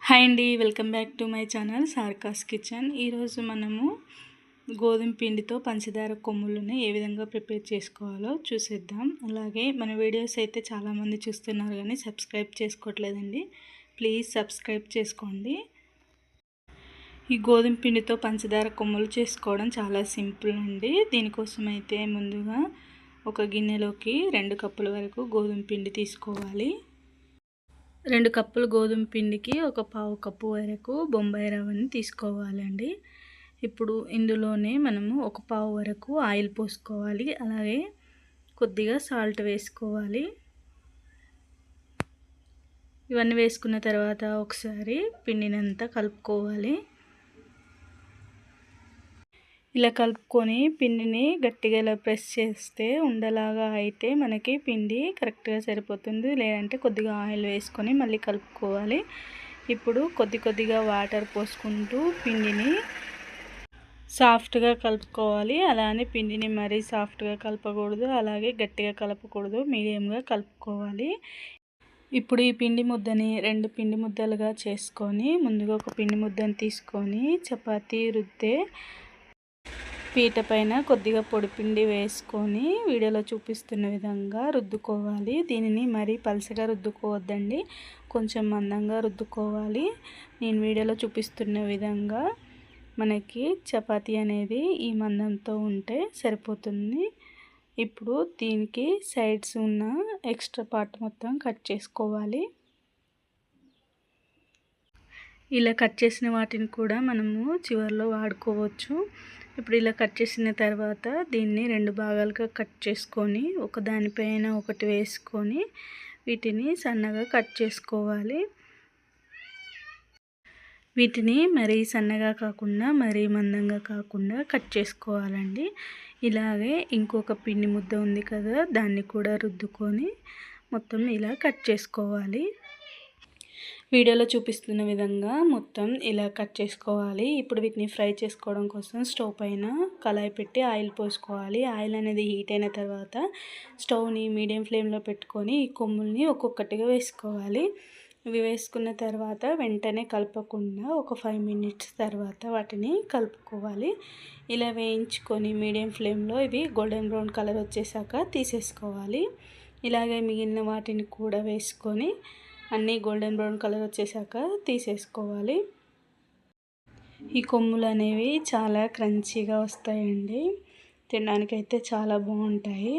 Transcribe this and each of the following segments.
Hi అండి, welcome back to my channel సార్కాస్ kitchen. ఈరోజు మనము గోధుమ పిండితో పంచదార కొమ్ములను ఏ విధంగా ప్రిపేర్ చేసుకోవాలో చూసేద్దాం. అలాగే మన వీడియోస్ అయితే చాలామంది చూస్తున్నారు కానీ సబ్స్క్రైబ్ చేసుకోవట్లేదండి. ప్లీజ్ సబ్స్క్రైబ్ చేసుకోండి. ఈ గోధుమ పిండితో పంచదార కొమ్ములు చేసుకోవడం చాలా సింపుల్ అండి. దీనికోసం అయితే ముందుగా ఒక గిన్నెలోకి 2 కప్పుల వరకు గోధుమ పిండి తీసుకోవాలి. 2 కప్పుల గోధుమ పిండికి ఒక పావు కప్పు వరకు బొంబాయి రవ్వని తీసుకోవాలండి. ఇప్పుడు ఇందులోనే మనము ఒక పావు వరకు ఆయిల్ పోసుకోవాలి. అలాగే కొద్దిగా సాల్ట్ వేసుకోవాలి. ఇవన్నీ వేసుకున్న తర్వాత ఒకసారి పిండినంతా కలుపుకోవాలి. ఇలా కలుపుకొని పిండిని గట్టిగా ఇలా ప్రెస్ చేస్తే ఉండలాగా అయితే మనకి పిండి కరెక్ట్గా సరిపోతుంది. లేదంటే కొద్దిగా ఆయిల్ వేసుకొని మళ్ళీ కలుపుకోవాలి. ఇప్పుడు కొద్దిగా వాటర్ పోసుకుంటూ పిండిని సాఫ్ట్గా కలుపుకోవాలి. అలానే పిండిని మరీ సాఫ్ట్గా కలపకూడదు, అలాగే గట్టిగా కలపకూడదు, మీడియంగా కలుపుకోవాలి. ఇప్పుడు ఈ పిండి ముద్దని 2 పిండి ముద్దలుగా చేసుకొని ముందుగా ఒక పిండి ముద్దను తీసుకొని చపాతీ రుద్దే పీట పైన కొద్దిగా పొడిపిండి వేసుకొని వీడియోలో చూపిస్తున్న విధంగా రుద్దుకోవాలి. దీనిని మరీ పలచగా రుద్దుకోవద్దండి, కొంచెం మందంగా రుద్దుకోవాలి. నేను వీడియోలో చూపిస్తున్న విధంగా మనకి చపాతీ అనేది ఈ మందంతో ఉంటే సరిపోతుంది. ఇప్పుడు దీనికి సైడ్స్ ఉన్న ఎక్స్ట్రా పార్ట్ మొత్తం కట్ చేసుకోవాలి. ఇలా కట్ చేసిన వాటిని కూడా మనము చివరిలో వాడుకోవచ్చు. ఇప్పుడు ఇలా కట్ చేసిన తర్వాత దీన్ని 2 భాగాలుగా కట్ చేసుకొని ఒకదానిపైన ఒకటి వేసుకొని వీటిని సన్నగా కట్ చేసుకోవాలి. వీటిని మరీ సన్నగా కాకుండా మరీ మందంగా కాకుండా కట్ చేసుకోవాలండి. ఇలాగే ఇంకొక పిండి ముద్ద ఉంది కదా, దాన్ని కూడా రుద్దుకొని మొత్తం ఇలా కట్ చేసుకోవాలి. వీడియోలో చూపిస్తున్న విధంగా మొత్తం ఇలా కట్ చేసుకోవాలి. ఇప్పుడు వీటిని ఫ్రై చేసుకోవడం కోసం స్టవ్ పైన కళాయి పెట్టి ఆయిల్ పోసుకోవాలి. ఆయిల్ అనేది హీట్ అయిన తర్వాత స్టవ్ని మీడియం ఫ్లేమ్లో పెట్టుకొని ఈ కొమ్ముల్ని ఒక్కొక్కటిగా వేసుకోవాలి. ఇవి వేసుకున్న తర్వాత వెంటనే కలపకుండా ఒక 5 మినిట్స్ తర్వాత వాటిని కలుపుకోవాలి. ఇలా వేయించుకొని మీడియం ఫ్లేమ్లో ఇవి గోల్డెన్ బ్రౌన్ కలర్ వచ్చేసాక తీసేసుకోవాలి. ఇలాగే మిగిలిన వాటిని కూడా వేసుకొని అన్నీ గోల్డెన్ బ్రౌన్ కలర్ వచ్చేసాక తీసేసుకోవాలి. ఈ కొమ్ములు అనేవి చాలా క్రంచీగా వస్తాయండి, తినడానికైతే చాలా బాగుంటాయి.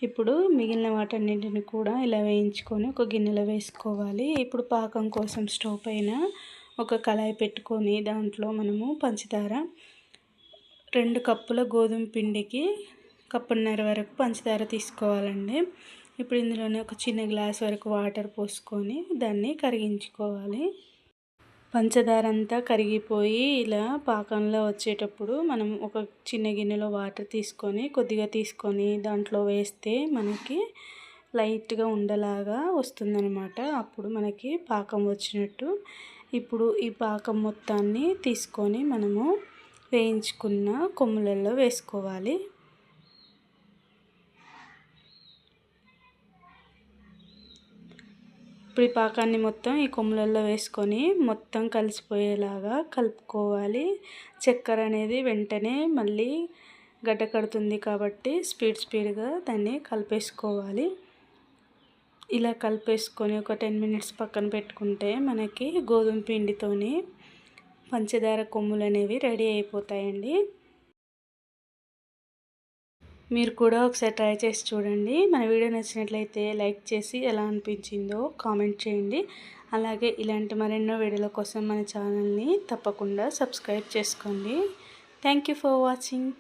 ఇప్పుడు మిగిలిన వాటన్నింటిని కూడా ఇలా వేయించుకొని ఒక గిన్నెలో వేసుకోవాలి. ఇప్పుడు పాకం కోసం స్టవ్ పైన ఒక కళాయి పెట్టుకొని దాంట్లో మనము పంచదార 2 కప్పుల గోధుమ పిండికి కప్పున్నర వరకు పంచదార తీసుకోవాలండి. ఇప్పుడు ఇందులోనే ఒక చిన్న గ్లాస్ వరకు వాటర్ పోసుకొని దాన్ని కరిగించుకోవాలి. పంచదార అంతా కరిగిపోయి ఇలా పాకంలో వచ్చేటప్పుడు మనం ఒక చిన్న గిన్నెలో వాటర్ తీసుకొని కొద్దిగా తీసుకొని దాంట్లో వేస్తే మనకి లైట్గా ఉండలాగా వస్తుందన్నమాట. అప్పుడు మనకి పాకం వచ్చినట్టు. ఇప్పుడు ఈ పాకం మొత్తాన్ని తీసుకొని మనము వేయించుకున్న కొమ్ములలో వేసుకోవాలి. ఇప్పుడు ఈ పాకాన్ని మొత్తం ఈ కొమ్ములలో వేసుకొని మొత్తం కలిసిపోయేలాగా కలుపుకోవాలి. చక్కెర అనేది వెంటనే మళ్ళీ గడ్డ కడుతుంది కాబట్టి స్పీడ్గా దాన్ని కలిపేసుకోవాలి. ఇలా కలిపేసుకొని ఒక 10 మినిట్స్ పక్కన పెట్టుకుంటే మనకి గోధుమ పిండితోని పంచదార కొమ్ములు అనేవి రెడీ అయిపోతాయండి. మీరు కూడా ఒకసారి ట్రై చేసి చూడండి. మన వీడియో నచ్చినట్లయితే లైక్ చేసి ఎలా అనిపించిందో కామెంట్ చేయండి. అలాగే ఇలాంటి మరెన్నో వీడియోల కోసం మన ఛానల్ని తప్పకుండా సబ్స్క్రైబ్ చేసుకోండి. Thank you for watching.